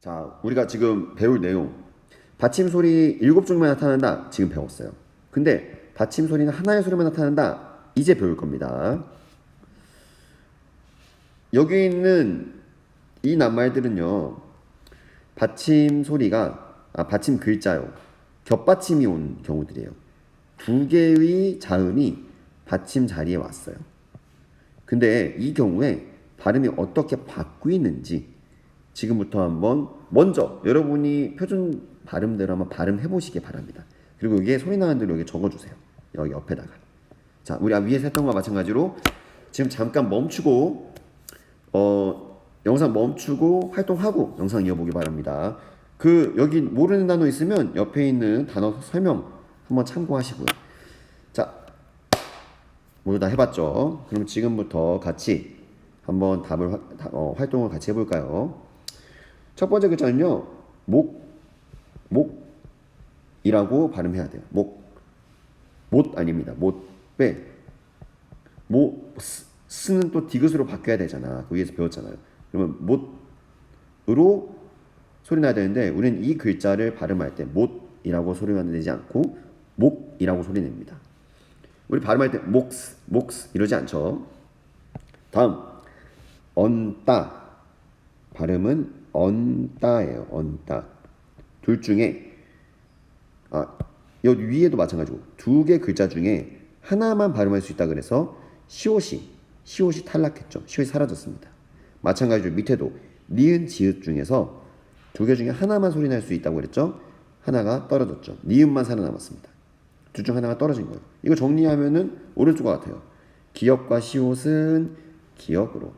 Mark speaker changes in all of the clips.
Speaker 1: 자, 우리가 지금 배울 내용 받침 소리 7종만 나타난다. 지금 배웠어요. 근데 받침 소리는 하나의 소리만 나타난다. 이제 배울 겁니다. 여기 있는 이 낱말들은요. 받침 소리가 받침 글자요. 겹받침이 온 경우들이에요. 두 개의 자음이 받침 자리에 왔어요. 근데 이 경우에 발음이 어떻게 바뀌는지 지금부터 한번 먼저 여러분이 표준 발음대로 한번 발음해 보시기 바랍니다. 그리고 이게 소리 나는 대로 여기 적어주세요. 여기 옆에다가. 자, 우리 위에서 했던 것과 마찬가지로 지금 잠깐 멈추고 영상 멈추고 활동하고 영상 이어보기 바랍니다. 여기 모르는 단어 있으면 옆에 있는 단어 설명 한번 참고하시고요. 자, 모두 다 해봤죠? 그럼 지금부터 같이 한번 활동을 같이 해볼까요? 첫 번째 글자는요, 목이라고 발음해야 돼요. 못 아닙니다. 스는 또 디귿으로 바뀌어야 되잖아. 그 위에서 배웠잖아요. 그러면 못으로 소리 나야 되는데, 우리는 이 글자를 발음할 때 못이라고 소리가 내지 않고 목이라고 소리 냅니다. 우리 발음할 때 목스 이러지 않죠. 다음, 언따. 발음은 언따예요. 언따. 둘 중에 여기 위에도 마찬가지고 두 개 글자 중에 하나만 발음할 수 있다 그래서 시옷이 탈락했죠. 시옷이 사라졌습니다. 마찬가지로 밑에도 니은 지읒 중에서 두 개 중에 하나만 소리 날 수 있다고 그랬죠. 하나가 떨어졌죠. 니은만 살아남았습니다. 둘 중 하나가 떨어진 거예요. 이거 정리하면은 오른쪽과 같아요. 기역과 시옷은 기역으로,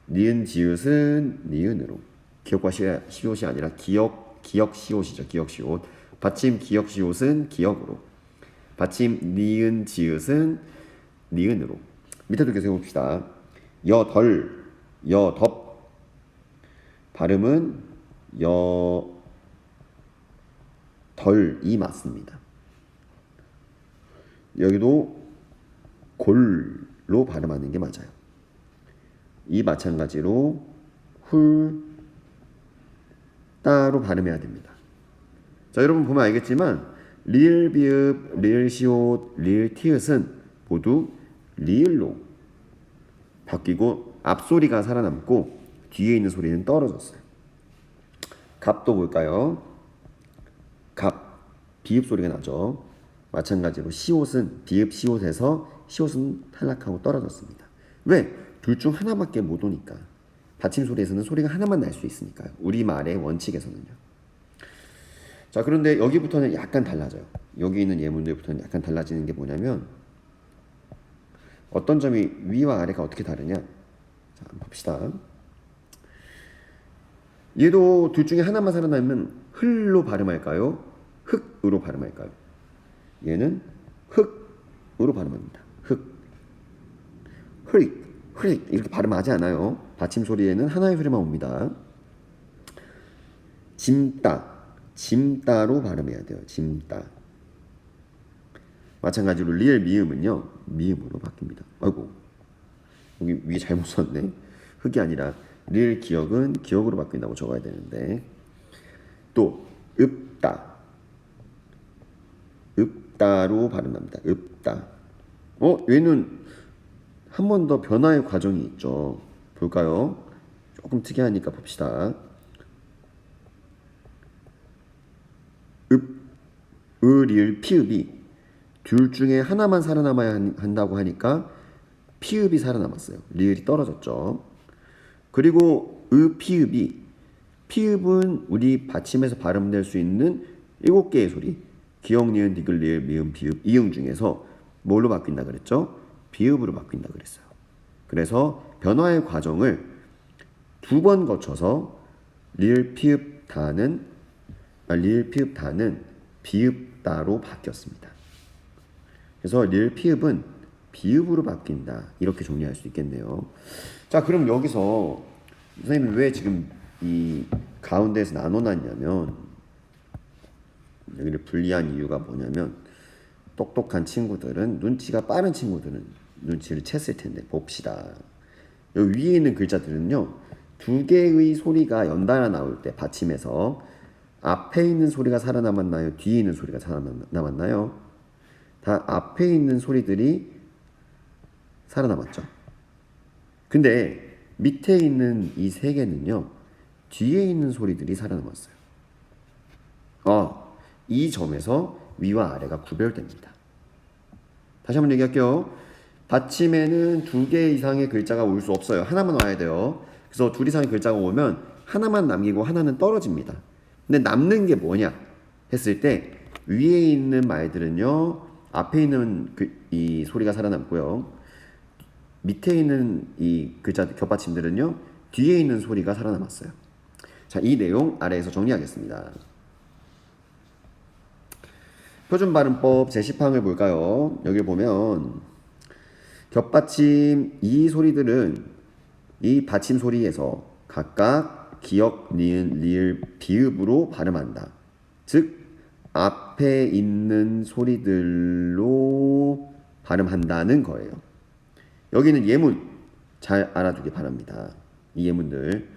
Speaker 1: 니은 지읒은 니은으로. 기역과 시옷이 아니라 기역 시옷이죠. 기역 시옷. 받침 기역 시옷은 기역으로. 받침 니은 지읒은 니은으로. 밑에도 계속 해봅시다. 여덥. 발음은 덜이 맞습니다. 여기도 골로 발음하는 게 맞아요. 이 마찬가지로 훌따로 발음해야 됩니다. 자, 여러분 보면 알겠지만 리을 비읍, 리을 시옷, 리을 티읕은 모두 리을로 바뀌고 앞소리가 살아남고 뒤에 있는 소리는 떨어졌어요. 갑도 볼까요? 갑, 비읍 소리가 나죠. 마찬가지로 시옷은 비읍 시옷에서 시옷은 탈락하고 떨어졌습니다. 왜? 둘 중 하나밖에 못 오니까. 받침 소리에서는 소리가 하나만 날 수 있으니까요. 우리말의 원칙에서는요. 자, 그런데 여기부터는 약간 달라져요. 여기 있는 예문들부터는 약간 달라지는 게 뭐냐면 어떤 점이 위와 아래가 어떻게 다르냐. 자, 한번 봅시다. 얘도 둘 중에 하나만 살아남으면 흘로 발음할까요? 흑으로 발음할까요? 얘는 흑으로 발음합니다. 흐릿 이렇게 발음하지 않아요. 받침 소리에는 하나의 소리만 옵니다. 짐따로 발음해야 돼요. 짐따. 마찬가지로 리을 미음은요, 미음으로 바뀝니다. 아이고, 여기 위에 잘못 썼네. 흑이 아니라 리을 기역은 기역으로 바뀐다고 적어야 되는데. 또 읍다로 발음합니다. 읍다. 얘는 한 번 더 변화의 과정이 있죠. 볼까요? 조금 특이하니까 봅시다. 리을 피읍이 둘 중에 하나만 살아남아야 한다고 하니까 피읍이 살아남았어요. 리을이 떨어졌죠. 그리고 피읍은 우리 받침에서 발음될 수 있는 7개의 소리, 기역, 니은, 디귿, 리을, 미음, 비읍, 이응 중에서 뭘로 바뀐다 그랬죠? 비읍으로 바뀐다 그랬어요. 그래서 변화의 과정을 두 번 거쳐서 리을, 피읍, 다는 비읍다로 바뀌었습니다. 그래서 리을, 피읍은 비읍으로 바뀐다. 이렇게 정리할 수 있겠네요. 자, 그럼 여기서 선생님이 왜 지금 이 가운데에서 나눠놨냐면, 여기를 분리한 이유가 뭐냐면, 똑똑한 친구들은, 눈치가 빠른 친구들은 눈치를 챘을 텐데 봅시다. 여기 위에 있는 글자들은요, 두 개의 소리가 연달아 나올 때 받침에서 앞에 있는 소리가 살아남았나요? 뒤에 있는 소리가 살아남았나요? 다 앞에 있는 소리들이 살아남았죠. 근데 밑에 있는 이 세 개는요, 뒤에 있는 소리들이 살아남았어요. 이 점에서 위와 아래가 구별됩니다. 다시 한번 얘기할게요. 받침에는 두 개 이상의 글자가 올 수 없어요. 하나만 와야 돼요. 그래서 둘 이상의 글자가 오면 하나만 남기고 하나는 떨어집니다. 근데 남는 게 뭐냐 했을 때 위에 있는 말들은요, 앞에 있는 이 소리가 살아남고요, 밑에 있는 이 글자 겹받침들은요, 뒤에 있는 소리가 살아남았어요. 자, 이 내용 아래에서 정리하겠습니다. 표준발음법 제10항을 볼까요? 여기 보면 겹받침 이 소리들은 이 받침 소리에서 각각 기역, 니은, 리을, 비읍으로 발음한다. 즉 앞에 있는 소리들로 발음한다는 거예요. 여기는 예문 잘 알아두기 바랍니다. 이 예문들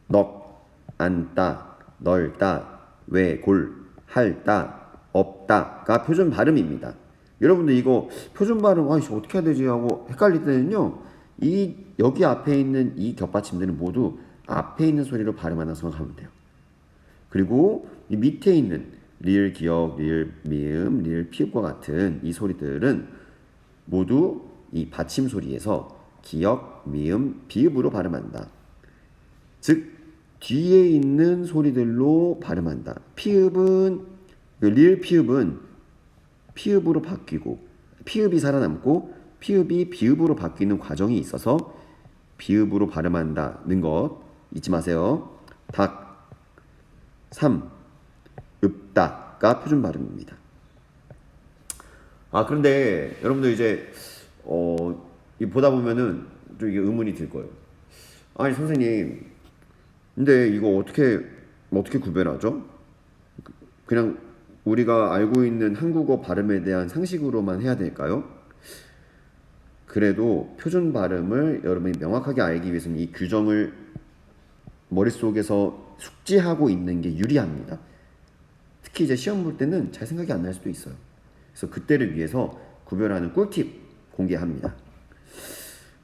Speaker 1: 넉, 안따, 널따, 왜, 골, 할따, 없다가 표준 발음입니다. 여러분들 이거 표준 발음 어떻게 해야 되지 하고 헷갈릴 때는요, 이 여기 앞에 있는 이 겹받침들은 모두 앞에 있는 소리로 발음한다고 생각하면 돼요. 그리고 이 밑에 있는 리을, 기역, 리을, 미음, 리을, 피읍과 같은 이 소리들은 모두 이 받침 소리에서 기역, 미음, 비읍으로 발음한다. 즉 뒤에 있는 소리들로 발음한다. 피읍은 리을 피읍은 피읍으로 바뀌고 피읍이 살아남고 피읍이 비읍으로 바뀌는 과정이 있어서 비읍으로 발음한다는 것 잊지 마세요. 닭, 삼, 읍다가 표준 발음입니다. 그런데 여러분들 이제 보다 보면은 좀 이게 의문이 들 거예요. 아니 선생님, 근데 이거 어떻게 구별하죠? 그냥 우리가 알고 있는 한국어 발음에 대한 상식으로만 해야 될까요? 그래도 표준 발음을 여러분이 명확하게 알기 위해서는 이 규정을 머릿속에서 숙지하고 있는 게 유리합니다. 특히 이제 시험 볼 때는 잘 생각이 안 날 수도 있어요. 그래서 그때를 위해서 구별하는 꿀팁 공개합니다.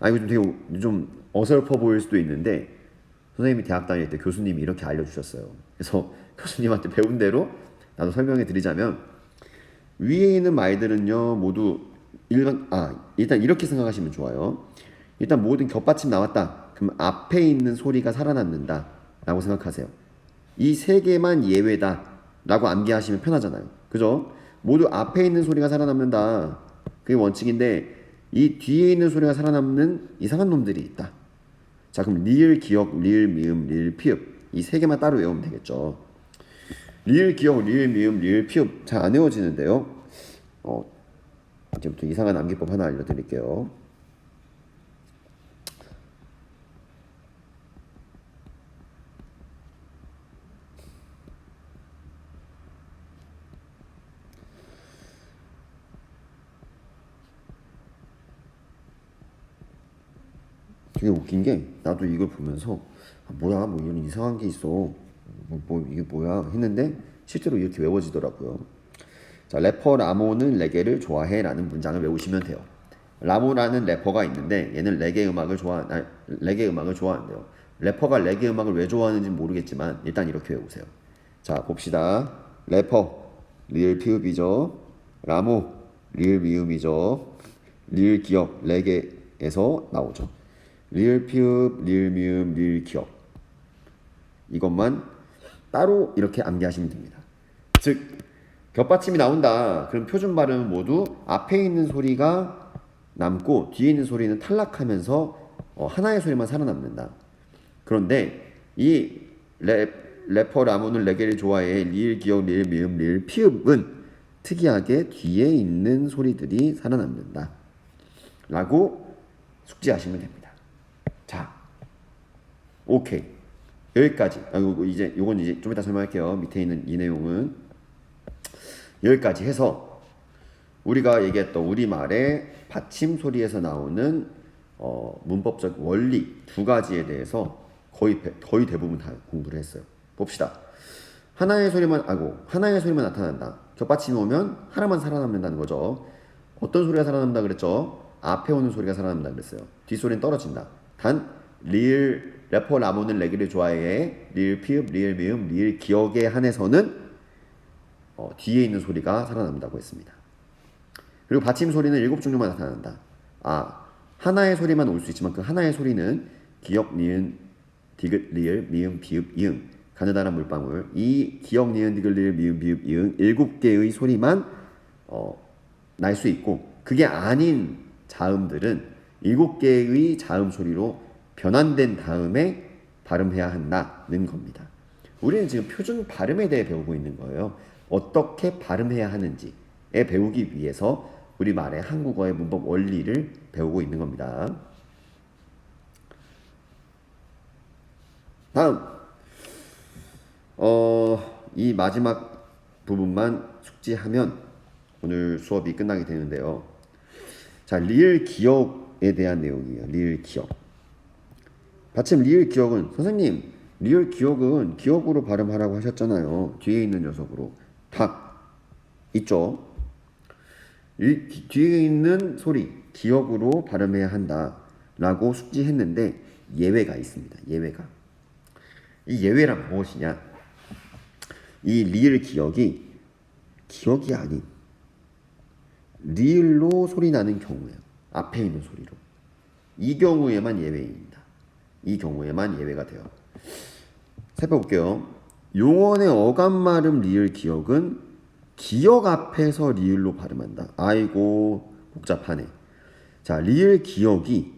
Speaker 1: 이거 좀 되게 좀 어설퍼 보일 수도 있는데, 선생님이 대학 다닐 때 교수님이 이렇게 알려주셨어요. 그래서 교수님한테 배운 대로 나도 설명해 드리자면, 위에 있는 말들은요 모두 일단 이렇게 생각하시면 좋아요. 일단 모든 겹받침 나왔다. 그럼 앞에 있는 소리가 살아남는다 라고 생각하세요. 이 세 개만 예외다 라고 암기하시면 편하잖아요. 그죠? 모두 앞에 있는 소리가 살아남는다, 그게 원칙인데 이 뒤에 있는 소리가 살아남는 이상한 놈들이 있다. 자, 그럼 리을, 기역, 리을, 미음, 리을, 피읍 이 세 개만 따로 외우면 되겠죠. 리을, 기역, 리을, 미음, 리을, 피읍 잘 안 외워지는데요. 이제부터 이상한 암기법 하나 알려드릴게요. 되게 웃긴 게, 나도 이걸 보면서 뭐야 뭐 이런 이상한 게 있어, 이게 뭐야 했는데 실제로 이렇게 외워지더라고요. 자, 래퍼 라모는 레게를 좋아해 라는 문장을 외우시면 돼요. 라모라는 래퍼가 있는데 얘는 레게 음악을 좋아한대요. 래퍼가 레게 음악을 왜 좋아하는지 모르겠지만 일단 이렇게 외우세요. 자, 봅시다. 래퍼 리을 피읍이죠. 라모 리을 미음이죠. 리을 기역 레게에서 나오죠. 리을 피읍, 리을 미음, 리을 기역, 이것만 따로 이렇게 암기하시면 됩니다. 즉 겹받침이 나온다. 그럼 표준 발음은 모두 앞에 있는 소리가 남고 뒤에 있는 소리는 탈락하면서 하나의 소리만 살아남는다. 그런데 이 래퍼 라모는 레게를 좋아해 리을 기역, 리을 미음, 리을 피읍은 특이하게 뒤에 있는 소리들이 살아남는다 라고 숙지하시면 됩니다. 자, 오케이. 여기까지. 요건 이제 좀 이따 설명할게요. 밑에 있는 이 내용은 여기까지 해서 우리가 얘기했던 우리말의 받침 소리에서 나오는 문법적 원리 두 가지에 대해서 거의 대부분 다 공부를 했어요. 봅시다. 하나의 소리만 나타난다. 겹받침이 오면 하나만 살아남는다는 거죠. 어떤 소리가 살아남는다 그랬죠? 앞에 오는 소리가 살아남는다 그랬어요. 뒷소리는 떨어진다. 단 리을 래퍼 라몬은 레게를 좋아해. 리을 피읍, 리을 미음, 리을 기억에 한해서는 뒤에 있는 소리가 살아남는다고 했습니다. 그리고 받침 소리는 7종류만 나타난다. 하나의 소리만 올 수 있지만 그 하나의 소리는 기역, 니은, 디귿, 리을, 미음, 비읍, 이응, 가느다란 물방울. 이 기역, 니은, 디귿, 리을, 미음, 비읍, 이응 7개의 소리만 날 수 있고 그게 아닌 자음들은 7개의 자음 소리로 변환된 다음에 발음해야 한다는 겁니다. 우리는 지금 표준 발음에 대해 배우고 있는 거예요. 어떻게 발음해야 하는지에 배우기 위해서 우리말의 한국어의 문법 원리를 배우고 있는 겁니다. 다음 이 마지막 부분만 숙지하면 오늘 수업이 끝나게 되는데요. 자, 리을 기억에 대한 내용이에요. 리을 기억. 받침 리을 기억은 선생님 리을 기억은 기억으로 발음하라고 하셨잖아요. 뒤에 있는 녀석으로 닭 있죠. 뒤에 있는 소리 기억으로 발음해야 한다라고 숙지했는데 예외가 있습니다. 예외가. 이 예외란 무엇이냐? 이 리을 기억이 아닌 리을로 소리 나는 경우예요. 앞에 있는 소리로. 이 경우에만 예외입니다. 이 경우에만 예외가 돼요. 살펴볼게요. 용언의 어감 발음 리을 기억은 기역 앞에서 리을로 발음한다. 아이고 복잡하네. 자, 리을 기억이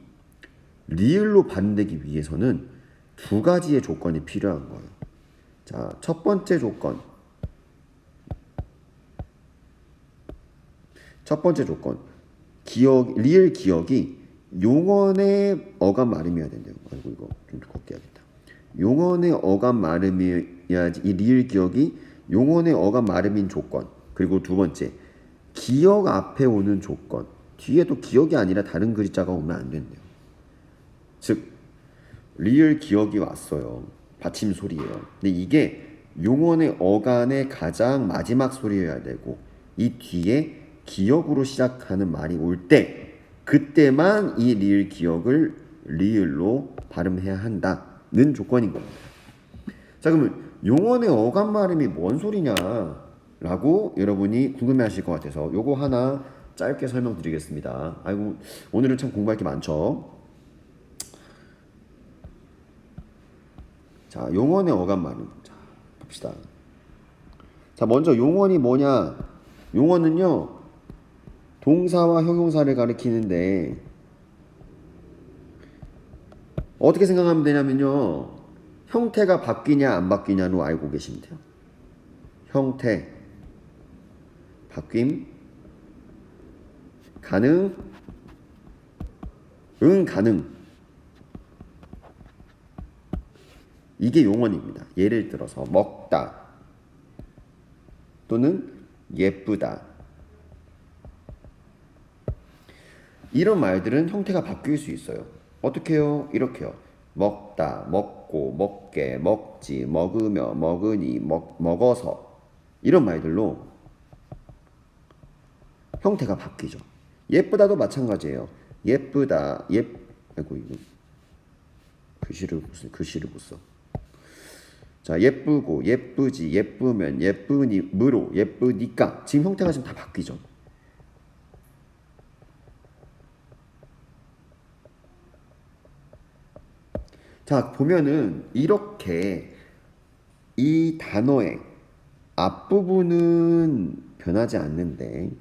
Speaker 1: 리을로 발음되기 위해서는 두 가지의 조건이 필요한 거예요. 자, 첫 번째 조건. 리을 기억이 용언의 어감 발음이어야 된대요. 아이고 이거 좀 걷게 해야겠다. 용언의 어감 발음이어야지 이 리을 기억이 용언의 어감 발음인 조건. 그리고 두 번째 기역 앞에 오는 조건. 뒤에 또 기역이 아니라 다른 글자가 오면 안 된대요. 즉 리을 기억이 왔어요. 받침 소리예요. 근데 이게 용언의 어간의 가장 마지막 소리여야 되고 이 뒤에 기역으로 시작하는 말이 올 때 그때만 이 리을 기억을 리을로 발음해야 한다는 조건인 겁니다. 자, 그러면 용언의 어감 발음이 뭔 소리냐라고 여러분이 궁금해하실 것 같아서 요거 하나 짧게 설명드리겠습니다. 아이고 오늘은 참 공부할 게 많죠. 자, 용언의 어감 발음. 자, 봅시다. 자, 먼저 용언이 뭐냐? 용언은요 동사와 형용사를 가리키는데 어떻게 생각하면 되냐면요 형태가 바뀌냐 안 바뀌냐로 알고 계시면 돼요. 형태 바뀜 가능 가능 이게 용언입니다. 예를 들어서 먹다 또는 예쁘다 이런 말들은 형태가 바뀔 수 있어요. 어떻게 해요? 이렇게요. 먹다, 먹고, 먹게, 먹지, 먹으며, 먹으니, 먹어서 이런 말들로 형태가 바뀌죠. 예쁘다도 마찬가지예요. 예쁘다, 아이고 이거 글씨를 못 써. 자, 예쁘고, 예쁘지, 예쁘면, 예쁘니, 무로, 예쁘니까 지금 형태가 지금 다 바뀌죠. 자, 보면은 이렇게 이 단어의 앞부분은 변하지 않는데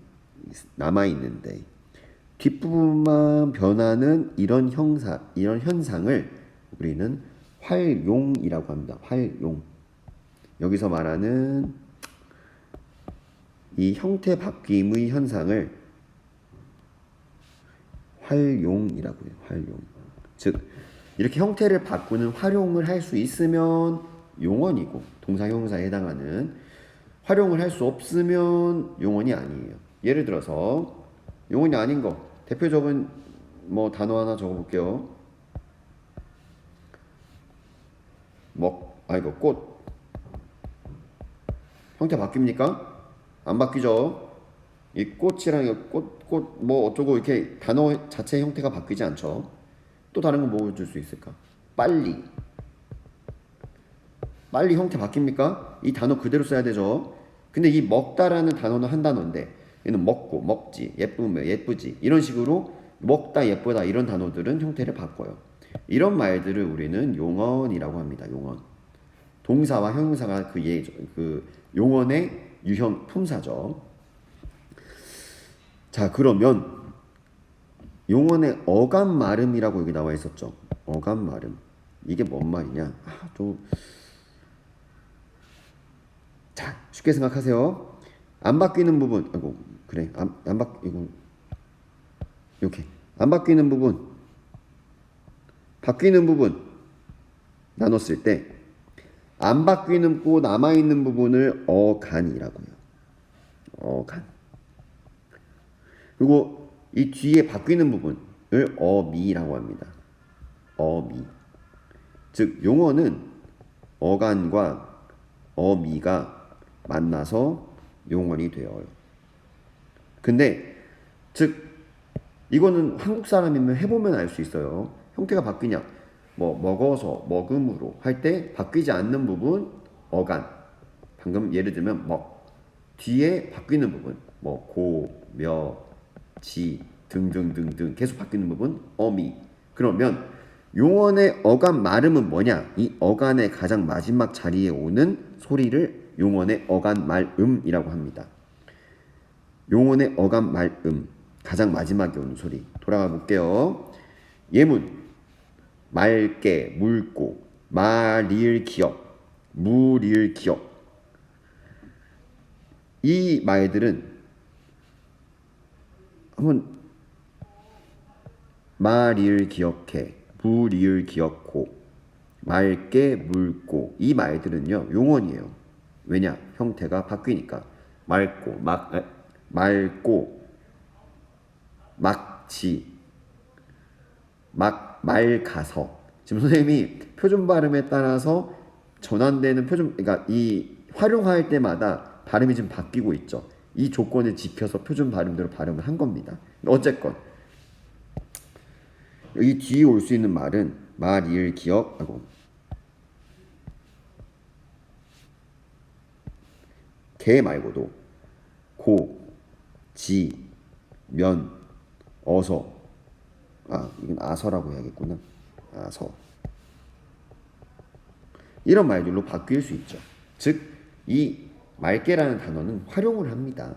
Speaker 1: 남아있는데 뒷부분만 변하는 이런 현상을 우리는 활용이라고 합니다. 활용. 여기서 말하는 이 형태 바뀜의 현상을 활용이라고 해요. 활용. 즉 이렇게 형태를 바꾸는 활용을 할 수 있으면 용언이고 동사 형용사에 해당하는 활용을 할 수 없으면 용언이 아니에요. 예를 들어서 용언이 아닌 거 대표적인 뭐 단어 하나 적어볼게요. 이거 꽃 형태 바뀝니까? 안 바뀌죠. 이 꽃이랑 이 꽃 뭐 어쩌고 이렇게 단어 자체 형태가 바뀌지 않죠. 또 다른 거 뭐 줄 수 있을까? 빨리 형태 바뀝니까? 이 단어 그대로 써야 되죠. 근데 이 먹다라는 단어는 한 단어인데 얘는 먹고 먹지 예쁘면 예쁘지 이런 식으로 먹다 예쁘다 이런 단어들은 형태를 바꿔요. 이런 말들을 우리는 용언이라고 합니다. 용언. 동사와 형용사가 그 용언의 유형 품사죠. 자, 그러면 용언의 어감 말음이라고 여기 나와 있었죠. 어감 말음. 이게 뭔 말이냐? 자, 쉽게 생각하세요. 안 바뀌는 부분. 아이고, 그래. 이거 이렇게. 안 바뀌는 부분. 바뀌는 부분 나눴을 때 안 바뀌는 고 남아 있는 부분을 어간이라고요. 어간. 그리고 이 뒤에 바뀌는 부분을 어미라고 합니다. 어미. 즉 용어는 어간과 어미가 만나서 용언이 되어요. 근데 즉 이거는 한국 사람이면 해보면 알 수 있어요. 형태가 바뀌냐? 뭐 먹어서 먹음으로 할 때 바뀌지 않는 부분 어간. 방금 예를 들면 먹 뒤에 바뀌는 부분 뭐 고, 며, 지 등등등등 계속 바뀌는 부분 어미. 그러면 용언의 어간 말음은 뭐냐? 이 어간의 가장 마지막 자리에 오는 소리를 용언의 어간 말음이라고 합니다. 용언의 어간 말음 가장 마지막에 오는 소리 돌아가 볼게요. 예문 맑게 묽고 말일 기억 무릴 기억 이 말들은 한번 말일 기억해 무릴 기억고 맑게 묽고 이 말들은요 용언이에요. 왜냐? 형태가 바뀌니까 맑고 막지 맑아서 지금 선생님이 표준 발음에 따라서 전환되는 그러니까 이 활용할 때마다 발음이 지금 바뀌고 있죠. 이 조건을 지켜서 표준 발음대로 발음을 한 겁니다. 어쨌건 이 뒤에 올 수 있는 말은 말일 기억하고 개 말고도 고, 지, 면, 어서 이건 아서라고 해야겠구나. 아서 이런 말들로 바뀔 수 있죠. 즉 이 맑게라는 단어는 활용을 합니다.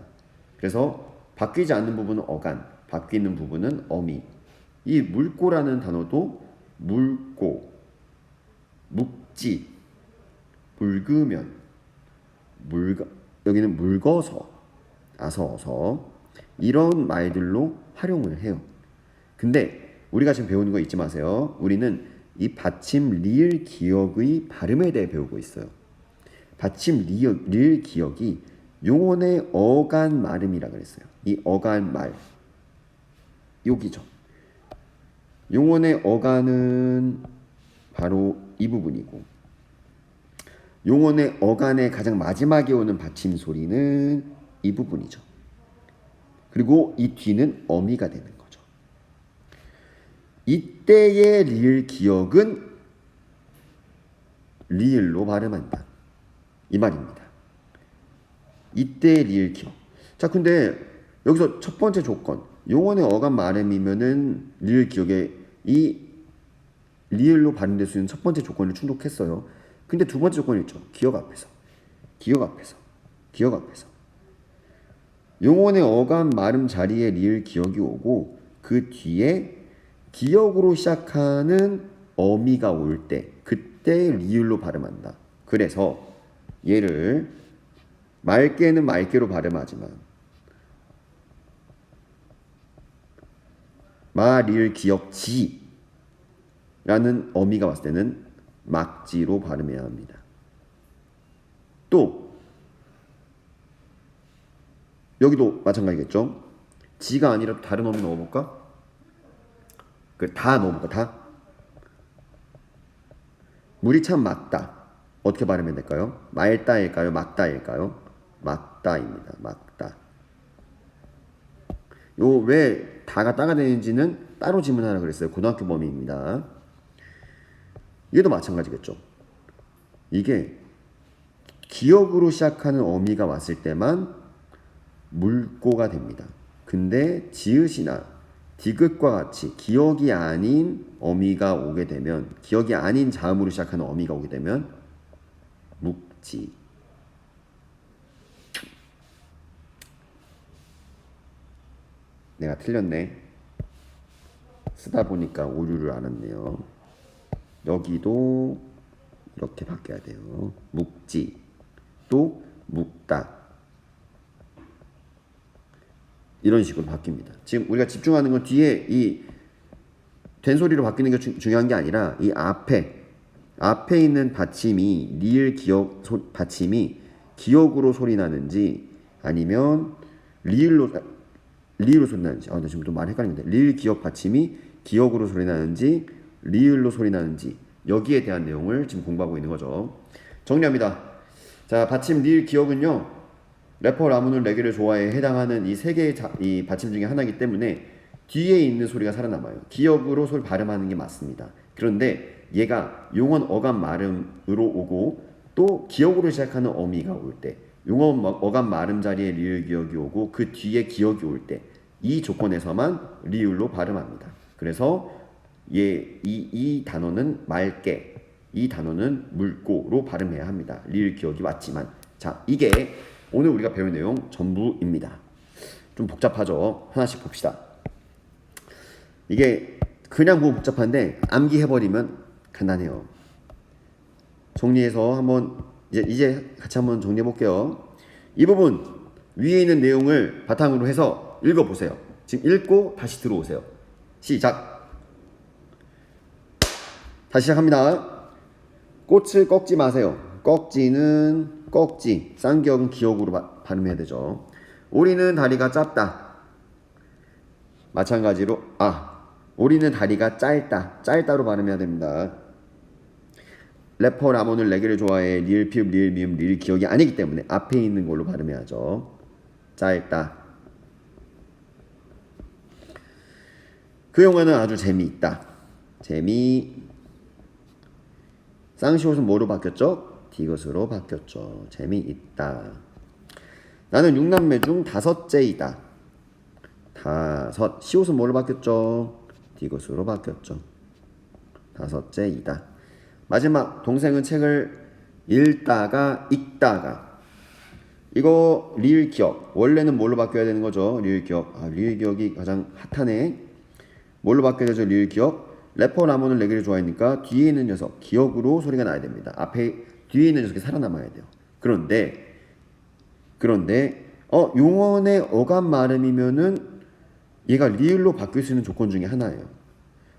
Speaker 1: 그래서 바뀌지 않는 부분은 어간, 바뀌는 부분은 어미. 이 묽고라는 단어도 묽고, 묵지, 묽으면, 여기는 묽어서, 아서 이런 말들로 활용을 해요. 근데 우리가 지금 배우는 거 잊지 마세요. 우리는 이 받침 리을 기억의 발음에 대해 배우고 있어요. 받침 리을 기억이 용언의 어간 말음이라 그랬어요. 이 어간 말 여기죠. 용언의 어간은 바로 이 부분이고 용언의 어간의 가장 마지막에 오는 받침 소리는 이 부분이죠. 그리고 이 뒤는 어미가 되는 거죠. 이때의 리을 기억은 리을로 발음한다. 이 말입니다. 이때의 리을 기억. 자, 근데 여기서 첫 번째 조건 용언의 어간 발음이면은 리을 기억에 이 리을로 발음될 수 있는 첫 번째 조건을 충족했어요. 근데 두 번째 조건이 있죠. 기억 앞에서. 용언의 어간 발음 자리에 리을 기억이 오고 그 뒤에 기억으로 시작하는 어미가 올 때 그때 리을로 발음한다. 그래서 얘를 맑게는 맑게로 발음하지만 마리을 기억지 라는 어미가 왔을 때는 막지로 발음해야 합니다. 또 여기도 마찬가지겠죠. 지가 아니라 다른 어미 넣어볼까? 다 넣어볼까? 다? 물이 참 맑다. 어떻게 발음해야 될까요? 말다일까요? 막다일까요? 막다입니다. 막다. 요 왜 다가 따가 되는지는 따로 질문하라 그랬어요. 고등학교 범위입니다. 얘도 마찬가지겠죠. 이게 기역으로 시작하는 어미가 왔을 때만 물고가 됩니다. 근데 지읒이나 디귿과 같이 기역이 아닌 어미가 오게 되면, 기역이 아닌 자음으로 시작하는 어미가 오게 되면 묵지. 내가 틀렸네. 쓰다 보니까 오류를 알았네요. 여기도 이렇게 바뀌어야 돼요. 묵지. 또 묵다. 이런 식으로 바뀝니다. 지금 우리가 집중하는 건 뒤에 이 된소리로 바뀌는 게 중요한 게 아니라 이 앞에 있는 받침이 리을 기역 받침이 기역으로 소리 나는지 아니면 리을로 소리 나는지. 나 지금 또 말 헷갈리는데. 리을 기역 받침이 기역으로 소리 나는지 리을로 소리 나는지, 여기에 대한 내용을 지금 공부하고 있는 거죠. 정리합니다. 자, 받침 리을 기역은요, 래퍼 라문을 내기를 좋아해 해당하는 이 세 개의 이 받침 중에 하나이기 때문에 뒤에 있는 소리가 살아남아요. 기역으로 소리 발음하는 게 맞습니다. 그런데 얘가 용언 어감 말음으로 오고 또 기역으로 시작하는 어미가 올 때, 용언 어감 말음 자리에 리을 기역이 오고 그 뒤에 기역이 올 때, 이 조건에서만 리을로 발음합니다. 그래서 이 단어는 맑게, 이 단어는 묽고로 발음해야 합니다. 리을 기역이 왔지만. 자, 이게 오늘 우리가 배울 내용 전부입니다. 좀 복잡하죠? 하나씩 봅시다. 이게 그냥 보면 복잡한데 암기해버리면 간단해요. 정리해서 한번 이제 같이 한번 정리해볼게요. 이 부분 위에 있는 내용을 바탕으로 해서 읽어보세요. 지금 읽고 다시 들어오세요. 시작. 다시 시작합니다. 꽃을 꺾지 마세요. 꺾지는 꺾지, 쌍기역은 기역으로 발음해야 되죠. 오리는 다리가 짧다. 마찬가지로 오리는 다리가 짧다로 발음해야 됩니다. 래퍼 라몬을 내기를 좋아해. 리을 피읍 리을 미음 리을 기역이 아니기 때문에 앞에 있는 걸로 발음해야죠. 짧다. 그 영화는 아주 재미있다. 쌍시옷은 뭐로 바뀌었죠? 디귿으로 바뀌었죠. 재미있다. 나는 6남매 중 다섯째이다. 시옷은 뭐로 바뀌었죠? 디귿으로 바뀌었죠. 다섯째이다. 마지막, 동생은 책을 읽다가 이거 리을 기역. 원래는 뭘로 바뀌어야 되는 거죠? 리을 기역. 리을 기역이 가장 핫하네. 뭘로 바뀌어야 되죠? 리을 기역. 래퍼 라몬을 내기를 좋아하니까 뒤에 있는 녀석 기역으로 소리가 나야 됩니다. 뒤에 있는 녀석이 살아남아야 돼요. 그런데 용언의 어감 말음이면은 얘가 리을로 바뀔 수 있는 조건 중에 하나예요.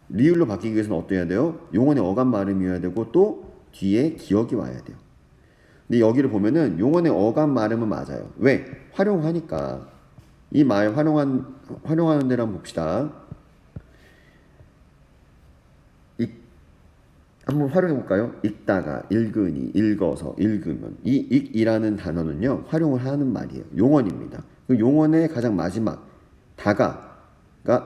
Speaker 1: 리을로 바뀌기 위해서는 어떠해야 돼요? 용언의 어감 말음이어야 되고 또 뒤에 기역이 와야 돼요. 근데 여기를 보면은 용언의 어감 말음은 맞아요. 왜? 활용하니까. 이 말 활용하는 데를 한번 봅시다. 한번 활용해 볼까요? 읽다가, 읽으니, 읽어서, 읽으면. 이 읽이라는 단어는요, 활용을 하는 말이에요. 용언입니다. 그 용언의 가장 마지막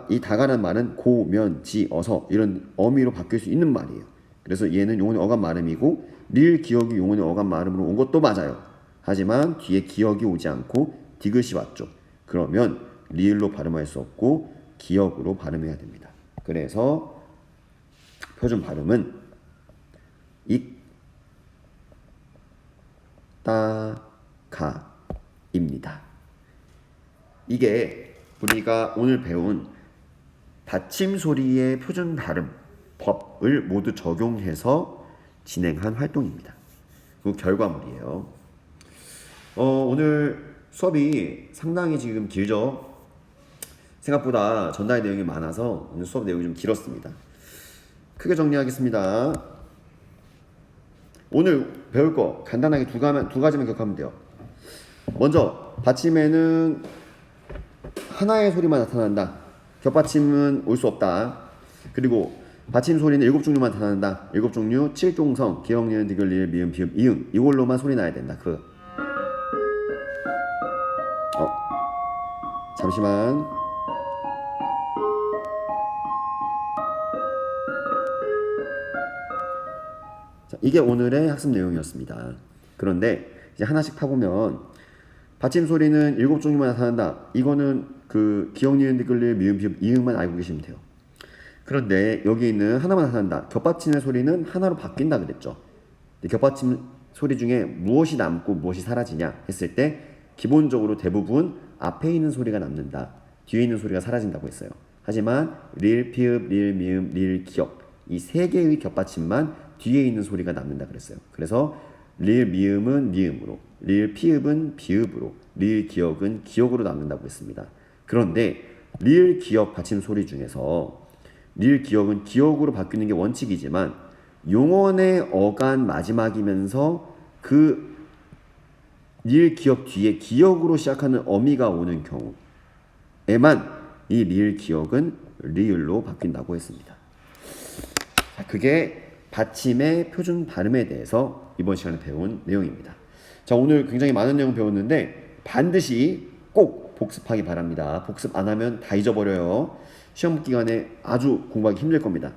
Speaker 1: 이 다가라는 말은 고, 면, 지, 어서 이런 어미로 바뀔 수 있는 말이에요. 그래서 얘는 용언의 어감 말음이고 리을 기역이 용언의 어감 말음으로 온 것도 맞아요. 하지만 뒤에 기역이 오지 않고 디귿이 왔죠. 그러면 리을로 발음할 수 없고 기역으로 발음해야 됩니다. 그래서 표준 발음은 읽다가입니다. 이게 우리가 오늘 배운 받침 소리의 표준 발음 법을 모두 적용해서 진행한 활동입니다. 그 결과물이에요. 오늘 수업이 상당히 지금 길죠? 생각보다 전달 내용이 많아서 오늘 수업 내용이 좀 길었습니다. 크게 정리하겠습니다. 오늘 배울 거 간단하게 두 가지만 기억하면 돼요. 먼저 받침에는 하나의 소리만 나타난다. 겹받침은 올 수 없다. 그리고 받침 소리는 7종류만 나타난다. 7종류, 7종성, 기역, 니은, 디귿, 리을, 미음, 비읍, 이응 이걸로만 소리 나야 된다. 잠시만. 자, 이게 오늘의 학습 내용이었습니다. 그런데 이제 하나씩 파보면 받침 소리는 7종류만 나타난다. 이거는 그 기역, 니은, 디귿, 리을, 미음, 비읍, 이응만 알고 계시면 돼요. 그런데 여기 있는 하나만 나타난다. 겹받침의 소리는 하나로 바뀐다 그랬죠. 겹받침 소리 중에 무엇이 남고 무엇이 사라지냐 했을 때 기본적으로 대부분 앞에 있는 소리가 남는다. 뒤에 있는 소리가 사라진다고 했어요. 하지만 리을, 피읍, 리을, 미음, 리을, 기역 이 세 개의 겹받침만 뒤에 있는 소리가 남는다 그랬어요. 그래서 리을, 미음은 미음으로, 리을, 피읍은 비읍으로, 리을, 기역은 기역으로 남는다고 했습니다. 그런데 리을, 기역 받침 소리 중에서 리을, 기역은 기역으로 바뀌는 게 원칙이지만 용언의 어간 마지막이면서 그 리을, 기역 뒤에 기역으로 시작하는 어미가 오는 경우에만 이 리을, 기역은 리을로 바뀐다고 했습니다. 자, 그게 받침의 표준 발음에 대해서 이번 시간에 배운 내용입니다. 자, 오늘 굉장히 많은 내용 배웠는데 반드시 꼭 복습하기 바랍니다. 복습 안 하면 다 잊어버려요. 시험 기간에 아주 공부하기 힘들 겁니다.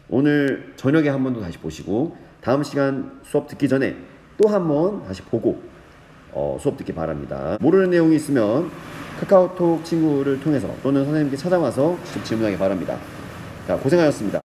Speaker 1: 오늘 저녁에 한 번 더 다시 보시고 다음 시간 수업 듣기 전에 또 한 번 다시 보고 수업 듣기 바랍니다. 모르는 내용이 있으면 카카오톡 친구를 통해서 또는 선생님께 찾아와서 직접 질문하기 바랍니다. 자, 고생하셨습니다.